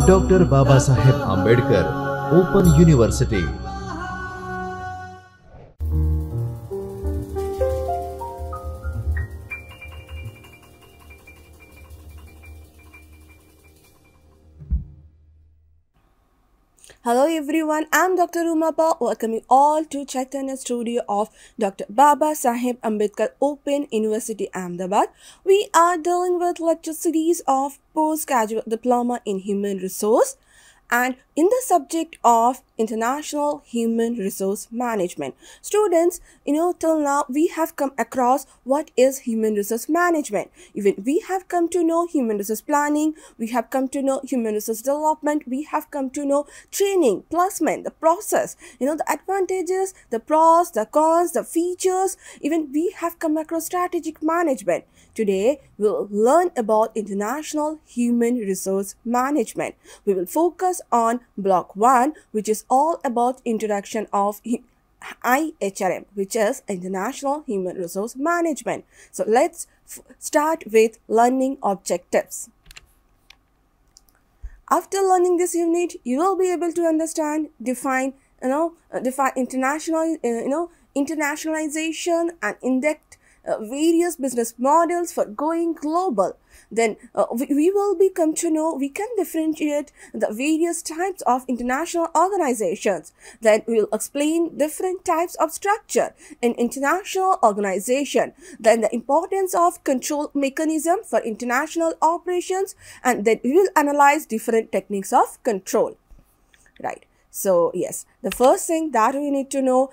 Dr. Babasaheb Ambedkar Open University. Hello everyone, I'm Dr. Umapa, welcoming all to Chaitanya studio of Dr. Baba Saheb Ambedkar Open University Ahmedabad. We are dealing with lecture series of postgraduate diploma in human resource and in the subject of international human resource management. Students, till now we have come across what is human resource management. Even we have come to know human resource planning, we have come to know human resource development, we have come to know training, placement, the process, the advantages, the pros, the cons, the features. Even we have come across strategic management. Today, we'll learn about international human resource management. We will focus on block 1, which is all about introduction of IHRM, which is International Human Resource Management. So let's start with learning objectives. After learning this unit, you will be able to understand, define internationalization and index various business models for going global. Then we will become to know we can differentiate the various types of international organizations. Then we will explain different types of structure in international organization. Then the importance of control mechanism for international operations, and then we will analyze different techniques of control. Right. So yes, the first thing that we need to know,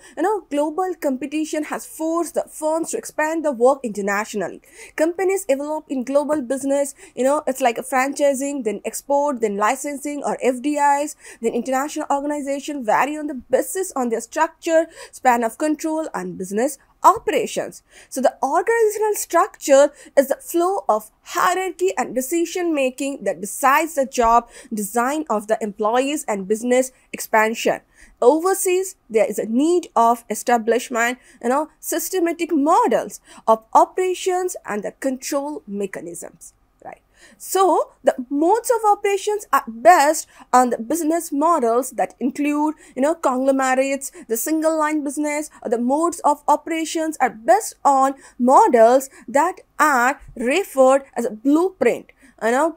global competition has forced the firms to expand the work internationally. Companies develop in global business, it's like a franchising, then export, then licensing or FDIs, then international organization vary on the basis on their structure, span of control and business operations. So the organizational structure is the flow of hierarchy and decision making that decides the job design of the employees and business expansion. Overseas, there is a need of establishment, systematic models of operations and the control mechanisms. So, the modes of operations are based on the business models that include, conglomerates, the single line business, or the modes of operations are based on models that are referred as a blueprint, a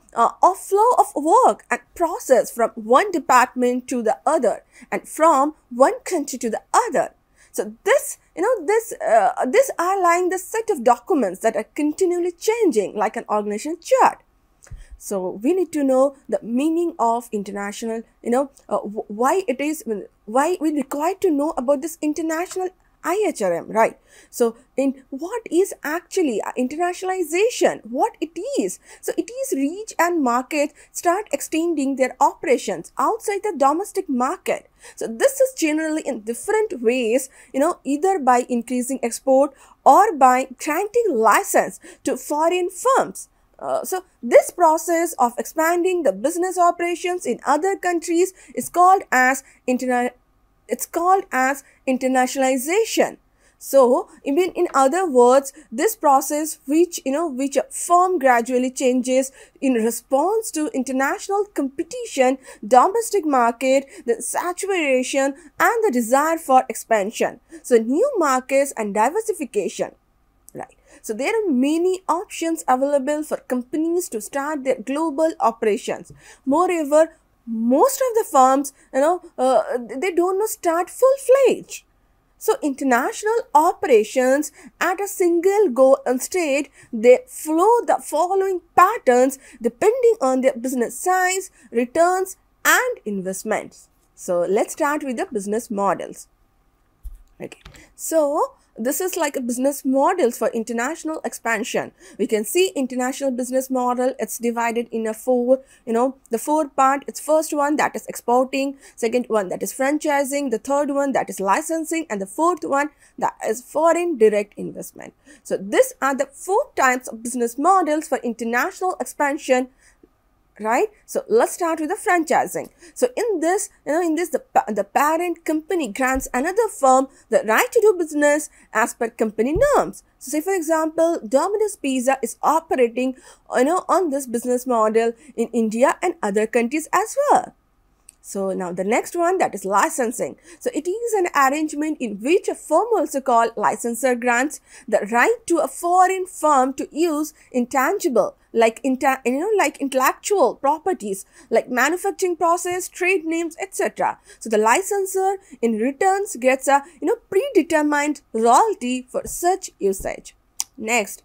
flow of work and process from one department to the other and from one country to the other. So this outline the set of documents that are continually changing like an organization chart. So we need to know the meaning of international, why we require to know about this international IHRM, right? So in what is actually internationalization, what it is? So it is reach and market start extending their operations outside the domestic market. So this is generally in different ways, either by increasing export or by granting license to foreign firms. So this process of expanding the business operations in other countries is called as internationalization. So even in other words, this process which a firm gradually changes in response to international competition, domestic market, the saturation and the desire for expansion. So new markets and diversification. Right. So there are many options available for companies to start their global operations. Moreover, most of the firms, they don't start full-fledged. So international operations at a single go and state, they follow the following patterns depending on their business size, returns and investments. So let's start with the business models. Okay. So this is like a business models for international expansion. We can see international business model. It's divided in a four, the four part. It's first one that is exporting, second one that is franchising, the third one that is licensing, and the fourth one that is foreign direct investment. So these are the four types of business models for international expansion right? So let's start with the franchising. So in this, the parent company grants another firm the right to do business as per company norms. So say for example, Domino's Pizza is operating, on this business model in India and other countries as well. So now the next one, that is licensing. So it is an arrangement in which a firm, also called licensor, grants the right to a foreign firm to use intangible like intellectual properties like manufacturing process, trade names, etc. So the licensor in returns gets a predetermined royalty for such usage. Next,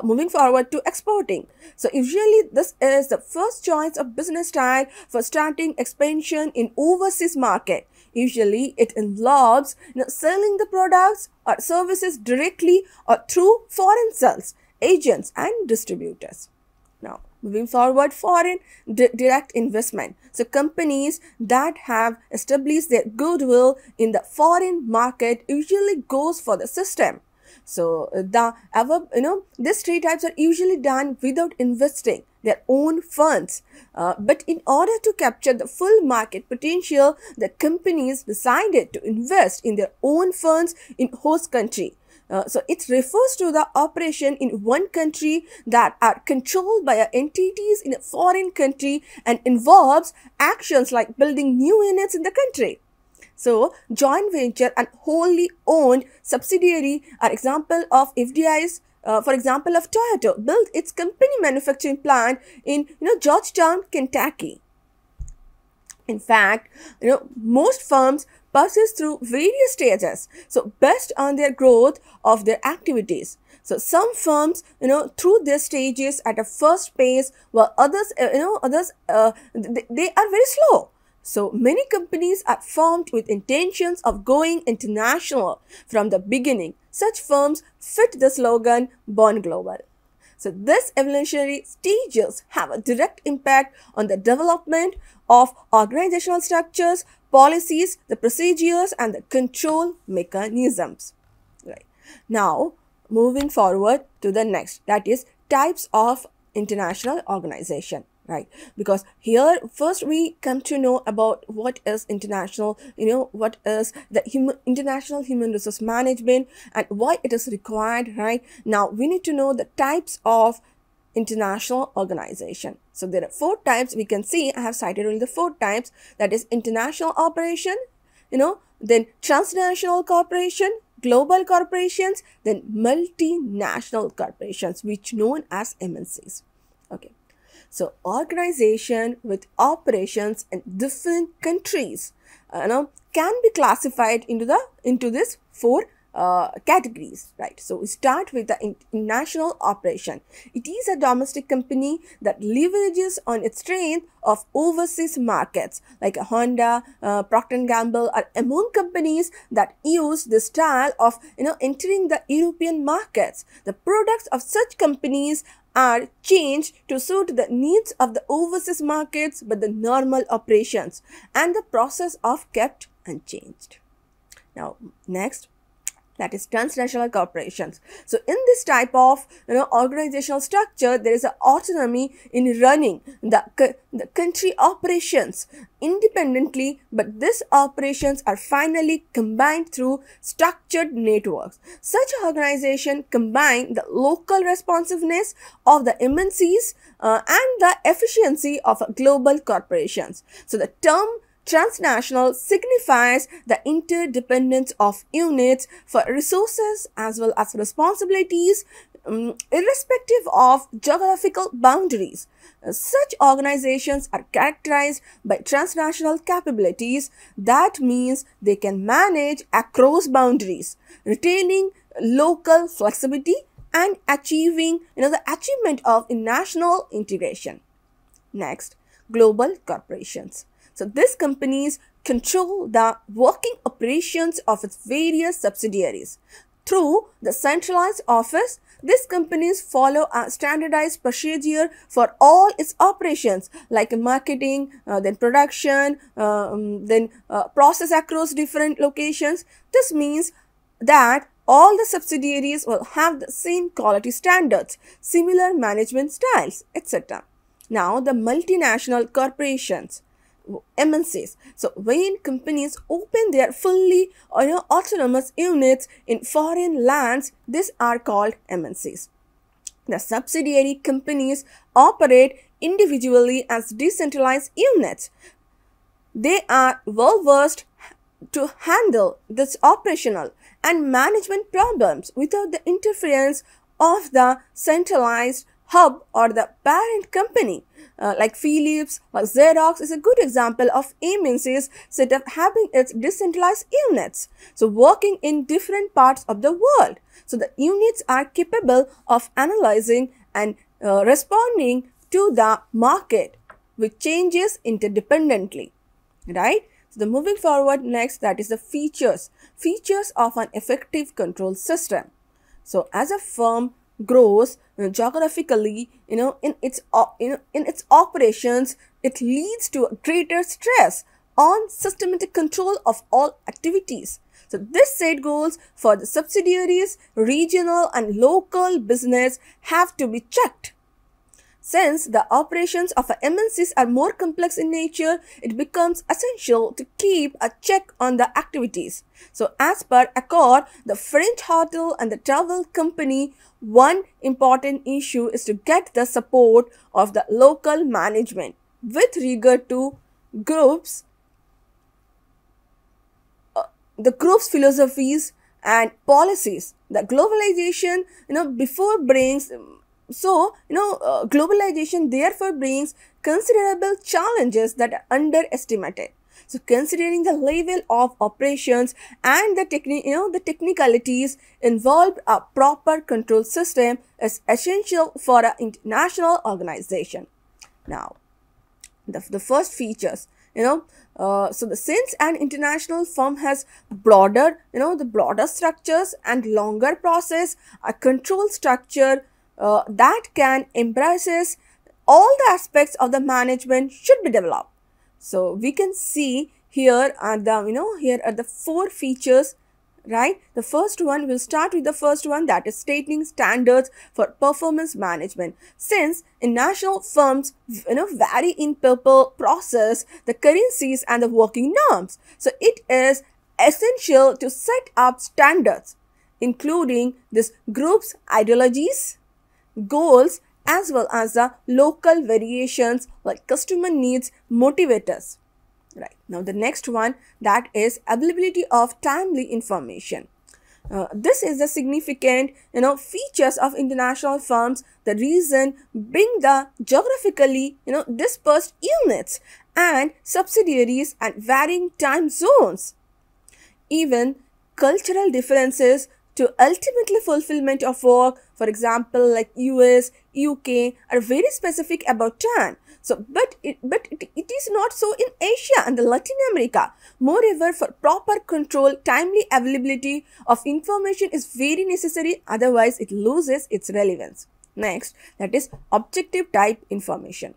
moving forward to exporting. So usually this is the first choice of business style for starting expansion in overseas market. Usually it involves selling the products or services directly or through foreign sales, agents and distributors. Now, moving forward, foreign direct investment. So companies that have established their goodwill in the foreign market usually goes for the system. So these three types are usually done without investing their own funds. But in order to capture the full market potential, the companies decided to invest in their own funds in host country. So it refers to the operation in one country that are controlled by entities in a foreign country and involves actions like building new units in the country. So joint venture and wholly owned subsidiary are example of FDIs. For example, of Toyota built its company manufacturing plant in Georgetown, Kentucky. In fact, most firms passes through various stages, so based on their growth of their activities. So some firms, through their stages at a first pace, while others, they are very slow. So many companies are formed with intentions of going international from the beginning. Such firms fit the slogan "Born Global." So these evolutionary stages have a direct impact on the development of organizational structures, policies, the procedures, and the control mechanisms. Right. Now, moving forward to the next, that is types of international organization. Right, because here first we come to know about what is international, what is the international human resource management and why it is required. Right, now we need to know the types of international organization. So there are 4 types we can see. I have cited only the 4 types, that is international operation, then transnational corporation, global corporations, then multinational corporations, which known as MNCs. Okay. So organization with operations in different countries, can be classified into this 4 categories, right? So we start with the international operation. It is a domestic company that leverages on its strength of overseas markets like Honda, Procter & Gamble are among companies that use this style of entering the European markets. The products of such companies are changed to suit the needs of the overseas markets, but the normal operations and the process of kept unchanged. Now, next, that is transnational corporations. So in this type of organizational structure, there is an autonomy in running the country operations independently, but these operations are finally combined through structured networks. Such organizations combine the local responsiveness of the MNCs and the efficiency of global corporations. So the term transnational signifies the interdependence of units for resources as well as responsibilities, irrespective of geographical boundaries. Such organizations are characterized by transnational capabilities. That means they can manage across boundaries, retaining local flexibility and achieving the achievement of national integration. Next, global corporations. So these companies control the working operations of its various subsidiaries. Through the centralized office, these companies follow a standardized procedure for all its operations like marketing, then production, then process across different locations. This means that all the subsidiaries will have the same quality standards, similar management styles, etc. Now, the multinational corporations, MNCs. So, when companies open their fully autonomous units in foreign lands, these are called MNCs. The subsidiary companies operate individually as decentralized units. They are well versed to handle this operational and management problems without the interference of the centralized hub or the parent company. Like Philips, like Xerox is a good example of MNCs set up having its decentralized units, so working in different parts of the world. So the units are capable of analyzing and responding to the market with changes interdependently, right? So the moving forward next, that is the features of an effective control system. So as a firm grows geographically, in its operations, it leads to greater stress on systematic control of all activities. So this set goals for the subsidiaries, regional and local business have to be checked. Since the operations of MNCs are more complex in nature, it becomes essential to keep a check on the activities. So as per Accor, the French hotel and the travel company, one important issue is to get the support of the local management with regard to groups, the group's philosophies and policies. The globalization, before brings globalization therefore brings considerable challenges that are underestimated. So considering the level of operations and the technicalities involved, a proper control system is essential for an international organization. Now, the first features, since an international firm has broader structures and longer process, a control structure that can embraces all the aspects of the management should be developed. So we can see here are the four features, right? The first one, we'll start with the first one, that is stating standards for performance management. Since international firms vary in people, process, the currencies and the working norms, so it is essential to set up standards including this group's ideologies, goals, as well as the local variations like customer needs motivators. Right. Now the next one, that is availability of timely information. This is the significant features of international firms. The reason being the geographically dispersed units and subsidiaries and varying time zones. Even cultural differences to ultimately fulfillment of work, for example like US, UK, are very specific about time. So but it is not so in Asia and the Latin America. Moreover, for proper control, timely availability of information is very necessary, otherwise it loses its relevance. Next, that is objective type information.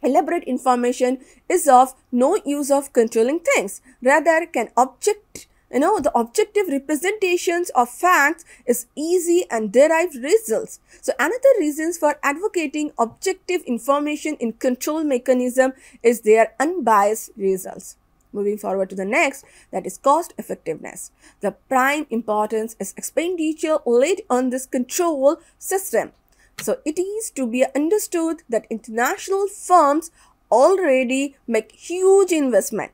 Elaborate information is of no use of controlling things. Rather, the objective representations of facts is easy and derived results. So another reasons for advocating objective information in control mechanism is their unbiased results. Moving forward to the next, that is cost effectiveness. The prime importance is expenditure laid on this control system. So it is to be understood that international firms already make huge investment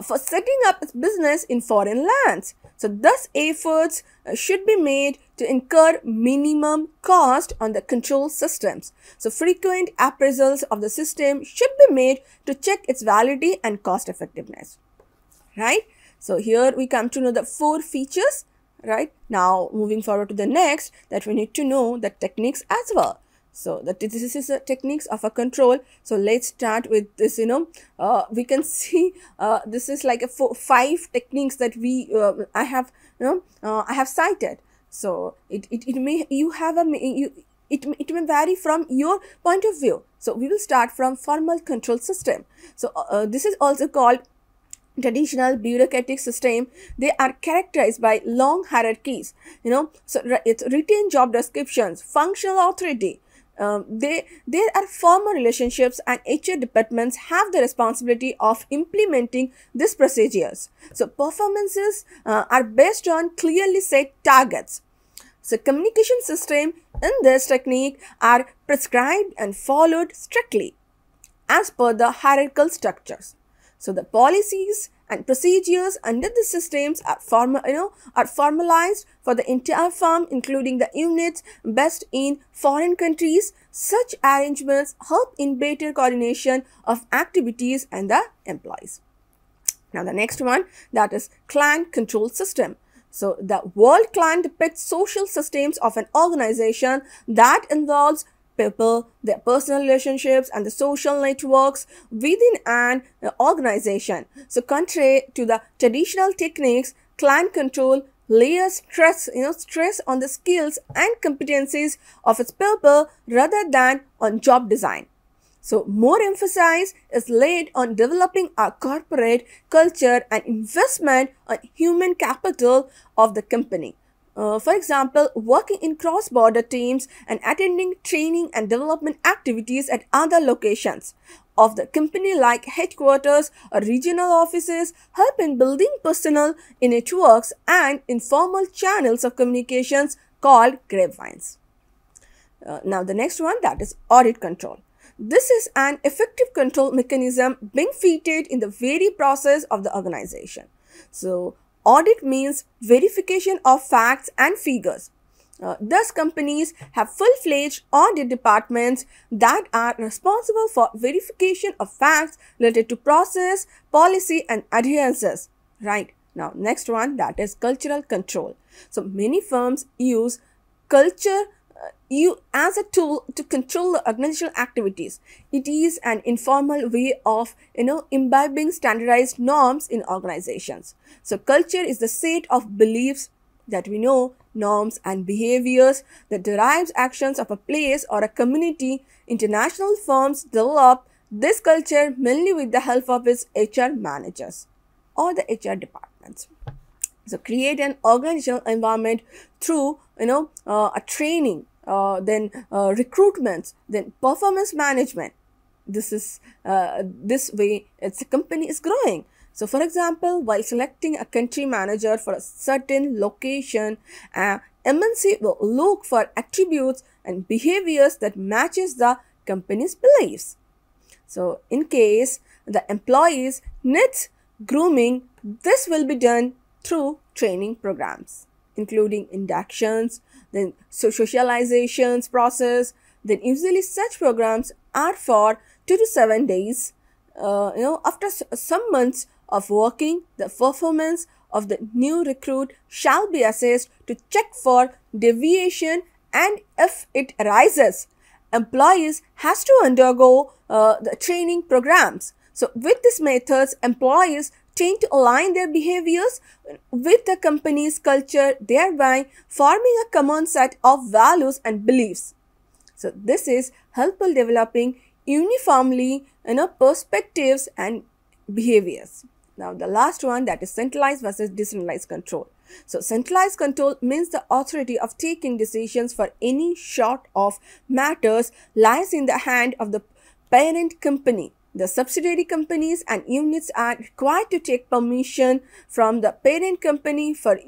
for setting up its business in foreign lands. So thus efforts should be made to incur minimum cost on the control systems. So frequent appraisals of the system should be made to check its validity and cost effectiveness. Right? So here we come to know the four features. Right? Now moving forward to the next, that we need to know the techniques as well. So this is the techniques of a control. So let's start with this. We can see this is like five techniques that I have cited. So it may vary from your point of view. So we will start from formal control system. So this is also called traditional bureaucratic system. They are characterized by long hierarchies. So it's written job descriptions, functional authority, There are formal relationships, and HR departments have the responsibility of implementing these procedures. So performances are based on clearly set targets. So communication system in this technique are prescribed and followed strictly as per the hierarchical structures. So the policies and procedures under the systems are formalized for the entire firm, including the units based in foreign countries. Such arrangements help in better coordination of activities and the employees. Now the next one, that is client control system. So the word client depicts social systems of an organization that involves people, their personal relationships, and the social networks within an organization. So contrary to the traditional techniques, client control layers stress on the skills and competencies of its people rather than on job design. So more emphasis is laid on developing a corporate culture and investment on human capital of the company. For example, working in cross-border teams and attending training and development activities at other locations of the company like headquarters or regional offices help in building personal networks and informal channels of communications called grapevines. Now the next one, that is audit control. This is an effective control mechanism being fitted in the very process of the organization. So audit means verification of facts and figures. Thus, companies have full-fledged audit departments that are responsible for verification of facts related to process, policy, and adherences. Right. Now, next one, that is cultural control. So, many firms use culture as a tool to control the organizational activities. It is an informal way of imbibing standardized norms in organizations. So culture is the set of beliefs that we know, norms and behaviors that derives actions of a place or a community. International firms develop this culture mainly with the help of its HR managers or the HR departments. So create an organizational environment through a training, then recruitments, then performance management. This is this way its company is growing. So for example, while selecting a country manager for a certain location, MNC will look for attributes and behaviors that matches the company's beliefs. So in case the employees needs grooming, this will be done through training programs, including inductions, then socializations process. Then usually such programs are for 2 to 7 days. After some months of working, the performance of the new recruit shall be assessed to check for deviation, and if it arises, employees has to undergo the training programs. So with these methods, employees tend to align their behaviors with the company's culture, thereby forming a common set of values and beliefs. So this is helpful developing uniformly perspectives and behaviors. Now the last one, that is centralized versus decentralized control. So centralized control means the authority of taking decisions for any sort of matters lies in the hand of the parent company. The subsidiary companies and units are required to take permission from the parent company for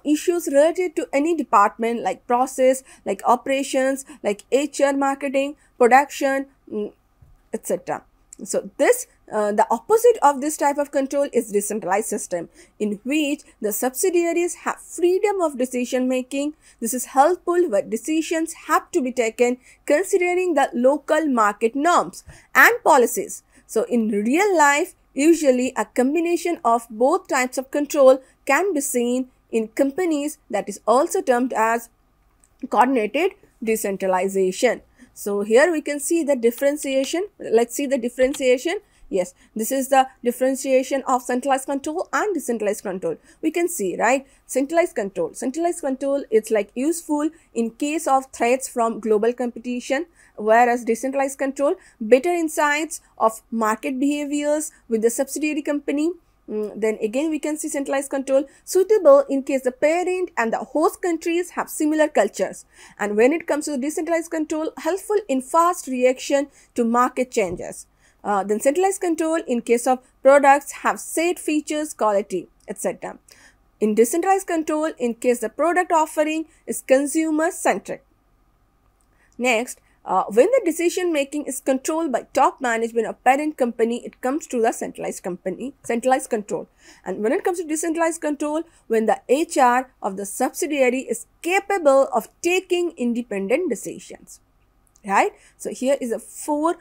issues related to any department like process, like operations, like HR, marketing, production, etc. So this the opposite of this type of control is decentralized system, in which the subsidiaries have freedom of decision making. This is helpful where decisions have to be taken considering the local market norms and policies. So in real life, usually a combination of both types of control can be seen in companies, that is also termed as coordinated decentralization. So here we can see the differentiation. Let's see the differentiation. Yes, this is the differentiation of centralized control and decentralized control. We can see, right? Centralized control. Centralized control, it's like useful in case of threats from global competition, whereas decentralized control, better insights of market behaviors with the subsidiary company. Then again we can see centralized control suitable in case the parent and the host countries have similar cultures. And when it comes to the decentralized control, helpful in fast reaction to market changes. Then centralized control in case of products have set features, quality, etc. In decentralized control in case the product offering is consumer centric. Next, when the decision making is controlled by top management of parent company, it comes to the centralized control. And when it comes to decentralized control, when the HR of the subsidiary is capable of taking independent decisions. Right. So here is a four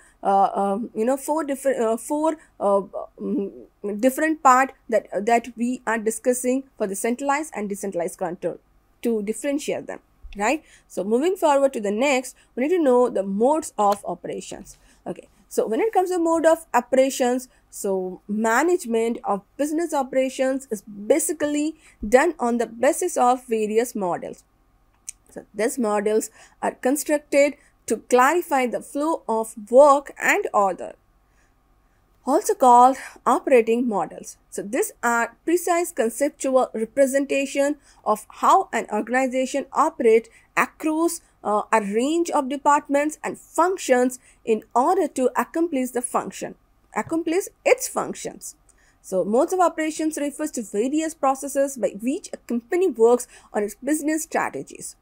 different part that we are discussing for the centralized and decentralized control to differentiate them. Right. So moving forward to the next, we need to know the modes of operations. Okay. So when it comes to mode of operations, so management of business operations is basically done on the basis of various models. So these models are constructed to clarify the flow of work and order, also called operating models. So these are precise conceptual representation of how an organization operates across a range of departments and functions in order to accomplish its functions. So modes of operations refers to various processes by which a company works on its business strategies.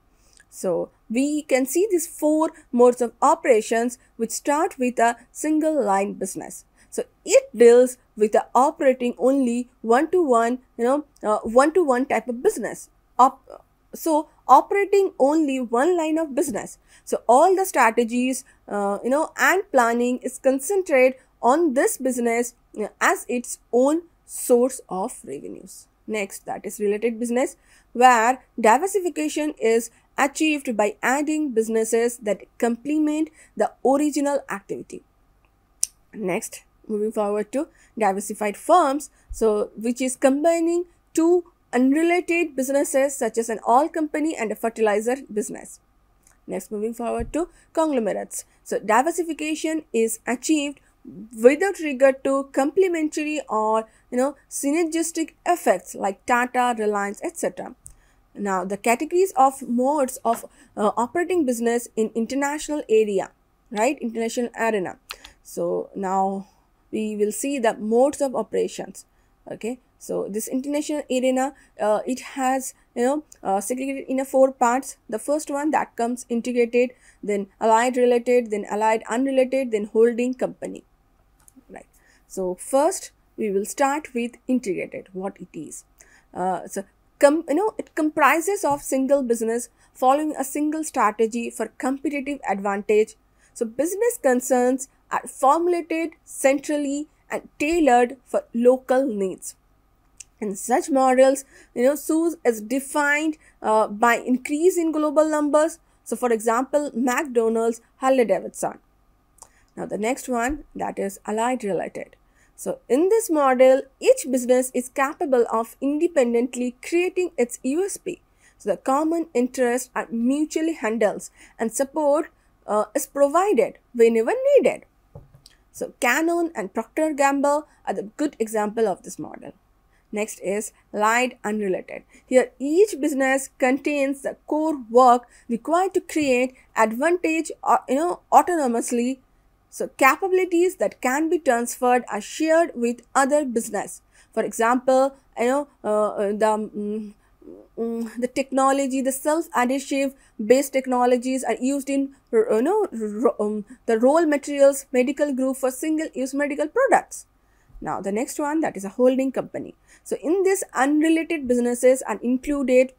So we can see these four modes of operations which start with a single line business. So it deals with the operating only one-to-one type of business. So operating only one line of business. So all the strategies and planning is concentrated on this business as its own source of revenues. Next, that is related business, where diversification is achieved by adding businesses that complement the original activity. Next, moving forward to diversified firms, so which is combining two unrelated businesses such as an oil company and a fertilizer business. Next, moving forward to conglomerates. So diversification is achieved without regard to complementary or synergistic effects like Tata, Reliance, etc. Now, the categories of modes of operating business in international area, right? International arena. So now we will see the modes of operations. Okay. So this international arena, it has segregated in four parts. The first one that comes integrated, then allied related, then allied unrelated, then holding company. Right. So first we will start with integrated. What it is. It comprises of single business following a single strategy for competitive advantage. So business concerns are formulated centrally and tailored for local needs. And such models, SUS is defined by increase in global numbers. So for example, McDonald's, Harley Davidson. Now the next one, that is allied related. So in this model, each business is capable of independently creating its USP. So the common interests are mutually handled and support is provided whenever needed. So Canon and Procter & Gamble are the good example of this model. Next is allied unrelated. Here each business contains the core work required to create advantage autonomously. So capabilities that can be transferred are shared with other business. For example, the technology, the self-adhesive based technologies are used in the raw materials medical group for single-use medical products. Now the next one, that is a holding company. So in this, unrelated businesses are included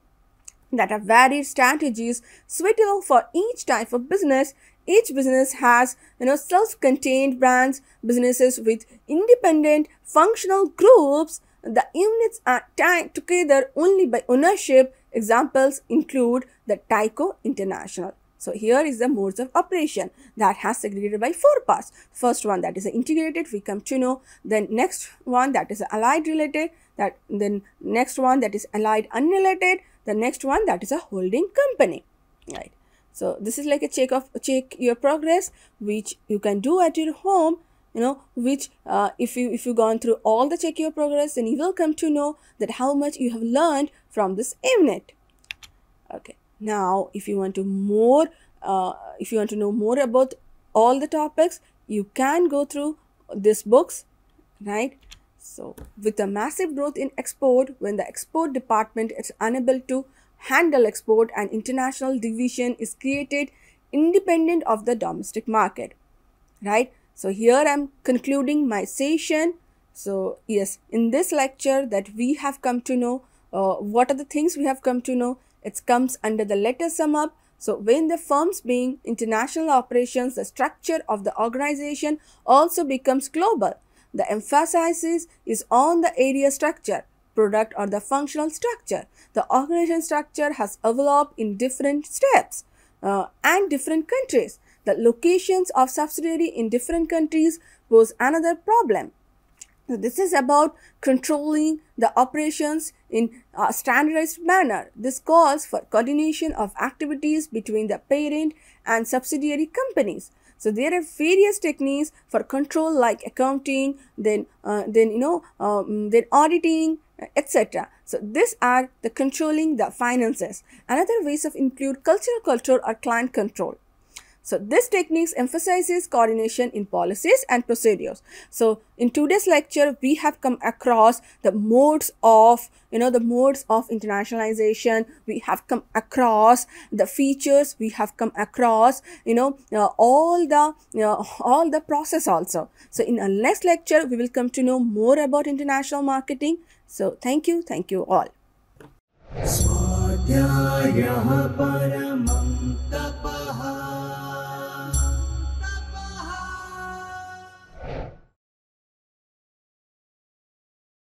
that are varied strategies suitable for each type of business. Each business has self-contained brands, businesses with independent functional groups. The units are tied together only by ownership. Examples include the Tyco International. So here is the modes of operation that has segregated by four parts. First one, that is integrated, we come to know. Then next one, that is allied related. Then next one, that is allied unrelated. The next one, that is a holding company. Right. So this is like a check your progress, which you can do at your home. which if you gone through all the check your progress, then you will come to know that how much you have learned from this unit. Okay, now if you want to know more about all the topics, you can go through these books, right? So with a massive growth in export, when the export department is unable to handle export, and international division is created independent of the domestic market, right? So here I'm concluding my session. So yes, in this lecture that we have come to know, what are the things we have come to know? It comes under the letter sum up. So when the firms being international operations, the structure of the organization also becomes global. The emphasis is on the area structure, product or the functional structure. The organization structure has evolved in different steps and different countries. The locations of subsidiary in different countries pose another problem. So this is about controlling the operations in a standardized manner. This calls for coordination of activities between the parent and subsidiary companies. So there are various techniques for control like accounting, then auditing, etc. So these are the controlling the finances. Another ways of include cultural control or client control. So this techniques emphasizes coordination in policies and procedures. So in today's lecture, we have come across the modes of internationalization. We have come across the features. We have come across all the process also. So in our next lecture, we will come to know more about international marketing. So thank you all.